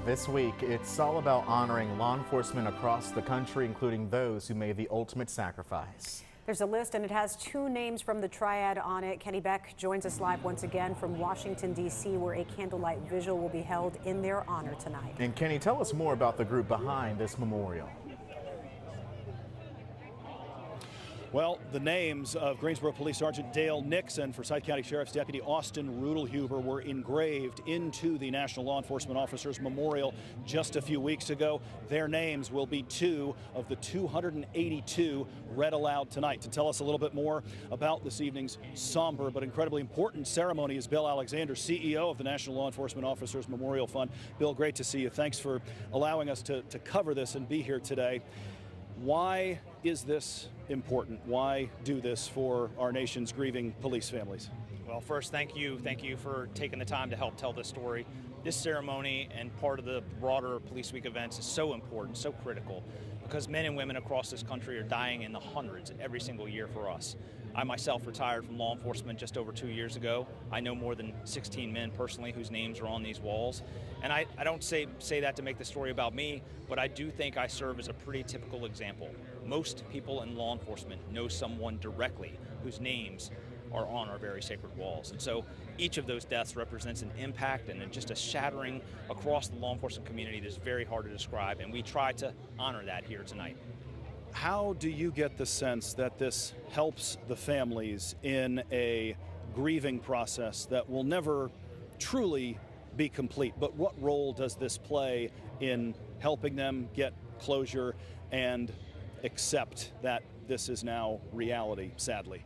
This week, it's all about honoring law enforcement across the country, including those who made the ultimate sacrifice. There's a list, and it has two names from the triad on it. Kenny Beck joins us live once again from Washington, D.C., where a candlelight vigil will be held in their honor tonight. And Kenny, tell us more about the group behind this memorial. Well, the names of Greensboro Police Sergeant Dale Nix and Forsyth County Sheriff's Deputy Austin Rudelhuber were engraved into the National Law Enforcement Officers Memorial just a few weeks ago. Their names will be two of the 282 read aloud tonight. To tell us a little bit more about this evening's somber but incredibly important ceremony is Bill Alexander, CEO of the National Law Enforcement Officers Memorial Fund. Bill, great to see you. Thanks for allowing us to cover this and be here today. Why is this important? Why do this for our nation's grieving police families? Well, first, thank you for taking the time to help tell this story. This ceremony and part of the broader Police Week events is so important, so critical, because men and women across this country are dying in the hundreds every single year for us. I myself retired from law enforcement just over 2 years ago. I know more than 16 men personally whose names are on these walls. And I don't say that to make the story about me, but I do think I serve as a pretty typical example. Most people in law enforcement know someone directly whose names are on our very sacred walls. And so each of those deaths represents an impact and just a shattering across the law enforcement community that's very hard to describe, and we try to honor that here tonight. How do you get the sense that this helps the families in a grieving process that will never truly be complete? But what role does this play in helping them get closure and accept that this is now reality, sadly?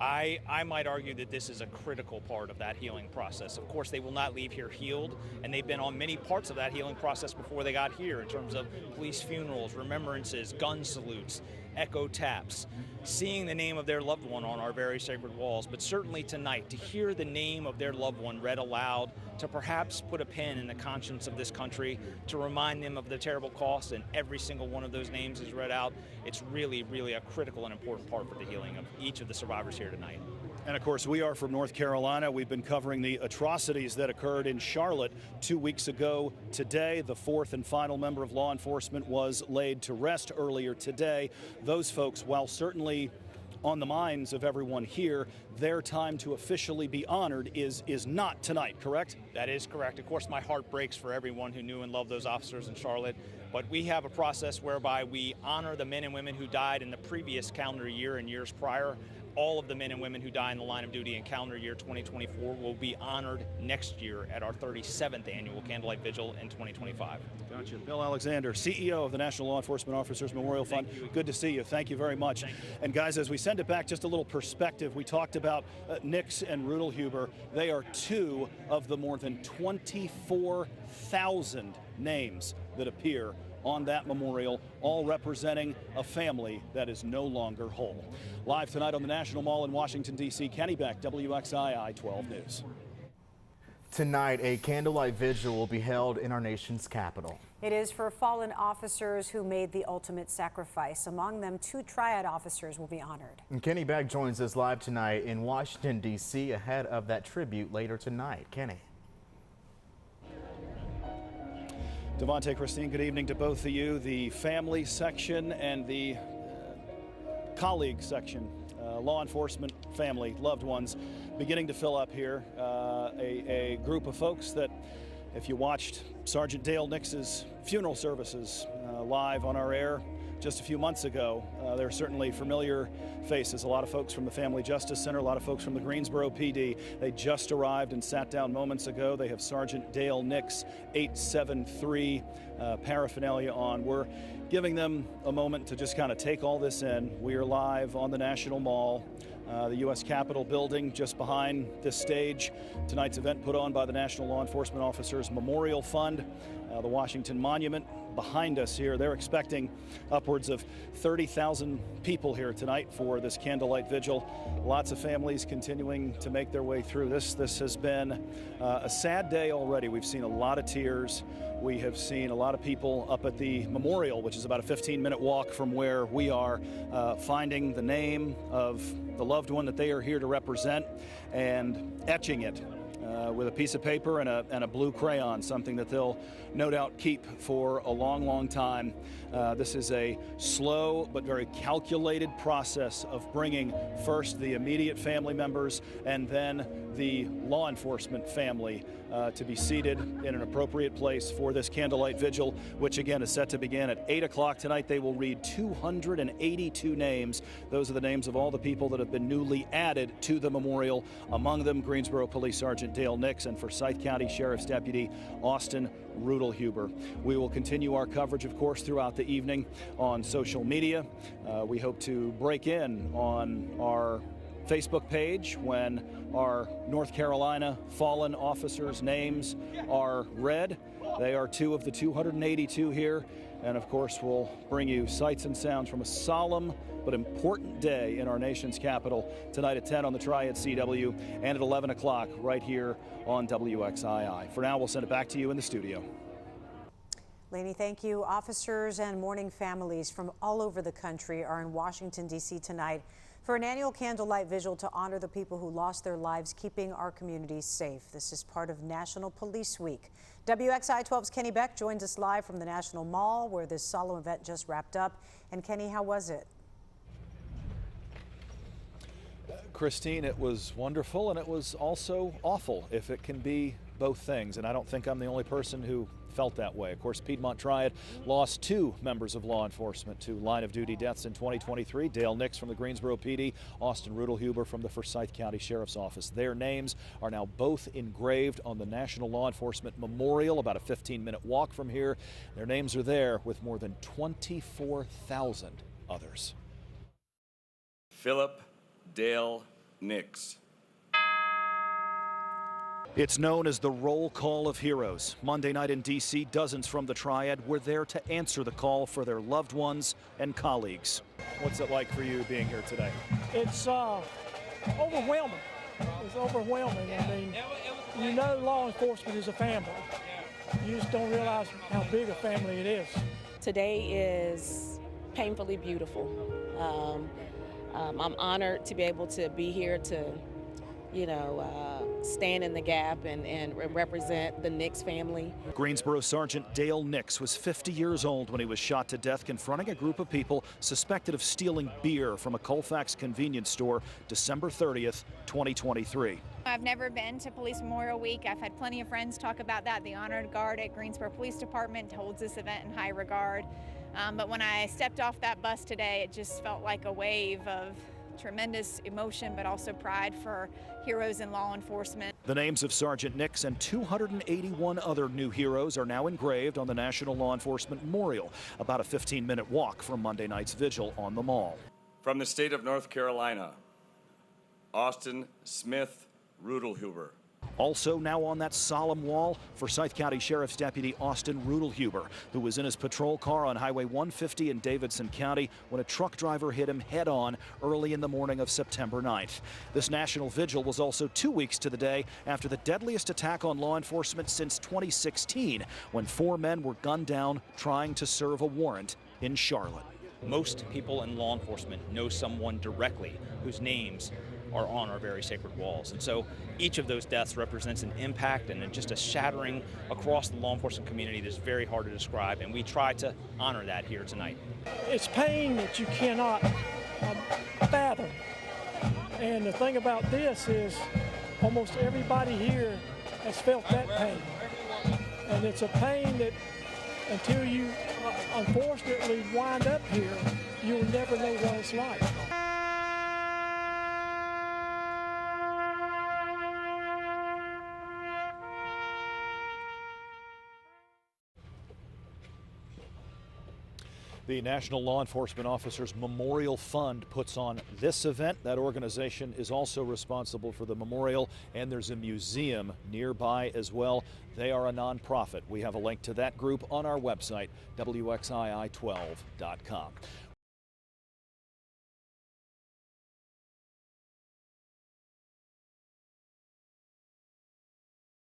I might argue that this is a critical part of that healing process. Of course, they will not leave here healed, and they've been on many parts of that healing process before they got here in terms of police funerals, remembrances, gun salutes, echo taps, seeing the name of their loved one on our very sacred walls. But certainly tonight, to hear the name of their loved one read aloud, to perhaps put a pin in the conscience of this country, to remind them of the terrible cost, and every single one of those names is read out, it's really, really a critical and important part for the healing of each of the survivors here tonight. And of course, we are from North Carolina. We've been covering the atrocities that occurred in Charlotte 2 weeks ago today. The fourth and final member of law enforcement was laid to rest earlier today. Those folks, while certainly on the minds of everyone here, their time to officially be honored is not tonight, correct? That is correct. Of course, my heart breaks for everyone who knew and loved those officers in Charlotte, but we have a process whereby we honor the men and women who died in the previous calendar year and years prior. All of the men and women who die in the line of duty in calendar year 2024 will be honored next year at our 37th annual Candlelight Vigil in 2025. Gotcha. Bill Alexander, CEO of the National Law Enforcement Officers Memorial Fund. Good to see you. Thank you very much. And guys, as we send it back, just a little perspective. We talked about Nix and Rudelhuber. They are two of the more than 24,000 names that appear on that memorial, all representing a family that is no longer whole. Live tonight on the National Mall in Washington, D.C., Kenny Beck, WXII 12 News. Tonight, a candlelight vigil will be held in our nation's capital. It is for fallen officers who made the ultimate sacrifice. Among them, two triad officers will be honored. And Kenny Beck joins us live tonight in Washington, D.C. ahead of that tribute later tonight. Kenny. Devontae, Christine, good evening to both of you. The family section and the colleague section, law enforcement family, loved ones, beginning to fill up here. A group of folks that, if you watched Sergeant Dale Nix's funeral services live on our air just a few months ago, there are certainly familiar faces. A lot of folks from the Family Justice Center, a lot of folks from the Greensboro PD. They just arrived and sat down moments ago. They have Sergeant Dale Nix 873 paraphernalia on. We're giving them a moment to just kind of take all this in. We are live on the National Mall, the U.S. Capitol building just behind this stage. Tonight's event put on by the National Law Enforcement Officers Memorial Fund, the Washington Monument behind us here. They're expecting upwards of 30,000 people here tonight for this candlelight vigil. Lots of families continuing to make their way through this. This has been a sad day already. We've seen a lot of tears. We have seen a lot of people up at the memorial, which is about a 15-minute walk from where we are, finding the name of the loved one that they are here to represent and etching it with a piece of paper and a blue crayon, something that they'll no doubt keep for a long, long time. This is a slow but very calculated process of bringing first the immediate family members and then the law enforcement family to be seated in an appropriate place for this candlelight vigil, which again is set to begin at 8 o'clock tonight. They will read 282 names. Those are the names of all the people that have been newly added to the memorial. Among them, Greensboro Police Sergeant Dale Nix and Forsyth County Sheriff's Deputy Austin Rudelhuber. We will continue our coverage, of course, throughout the evening on social media. We hope to break in on our Facebook page when our North Carolina fallen officers' names are read. They are 2 of the 282 here. And of course, we'll bring you sights and sounds from a solemn but important day in our nation's capital tonight at 10 on the Triad CW and at 11 o'clock right here on WXII. For now, we'll send it back to you in the studio. Lainey, thank you. Officers and mourning families from all over the country are in Washington, D.C. tonight for an annual candlelight vigil to honor the people who lost their lives keeping our communities safe. This is part of National Police Week. WXII 12's Kenny Beck joins us live from the National Mall, where this solemn event just wrapped up. And Kenny, how was it? Christine, it was wonderful, and it was also awful, if it can be both things. And I don't think I'm the only person who felt that way. Of course, Piedmont Triad lost 2 members of law enforcement to line-of-duty deaths in 2023. Dale Nix from the Greensboro PD, Austin Rudelhuber from the Forsyth County Sheriff's Office. Their names are now both engraved on the National Law Enforcement Memorial, about a 15-minute walk from here. Their names are there with more than 24,000 others. Philip Dale Nix. It's known as the Roll Call of Heroes. Monday night in D.C., dozens from the Triad were there to answer the call for their loved ones and colleagues. What's it like for you being here today? It's overwhelming. It's overwhelming. I mean, you know law enforcement is a family. You just don't realize how big a family it is. Today is painfully beautiful. I'm honored to be able to be here to stand in the gap and represent the Nix family. Greensboro Sergeant Dale Nix was 50 years old when he was shot to death confronting a group of people suspected of stealing beer from a Colfax convenience store December 30th, 2023. I've never been to Police Memorial Week. I've had plenty of friends talk about that. The Honored Guard at Greensboro Police Department holds this event in high regard. But when I stepped off that bus today, it just felt like a wave of tremendous emotion, but also pride for heroes in law enforcement. The names of Sergeant Nix and 281 other new heroes are now engraved on the National Law Enforcement Memorial, about a 15-minute walk from Monday night's vigil on the Mall. From the state of North Carolina, Austin Smith Rudelhuber. Also now on that solemn wall, Forsyth County Sheriff's Deputy Austin Rudelhuber, who was in his patrol car on Highway 150 in Davidson County when a truck driver hit him head-on early in the morning of September 9th. This national vigil was also 2 weeks to the day after the deadliest attack on law enforcement since 2016, when 4 men were gunned down trying to serve a warrant in Charlotte. Most people in law enforcement know someone directly whose names are on our very sacred walls. And so each of those deaths represents an impact and just a shattering across the law enforcement community that's very hard to describe, and we try to honor that here tonight. It's pain that you cannot fathom. And the thing about this is almost everybody here has felt that pain. And it's a pain that until you unfortunately wind up here, you'll never know what it's like. The National Law Enforcement Officers Memorial Fund puts on this event. That organization is also responsible for the memorial, and there's a museum nearby as well. They are a nonprofit. We have a link to that group on our website, WXII12.com.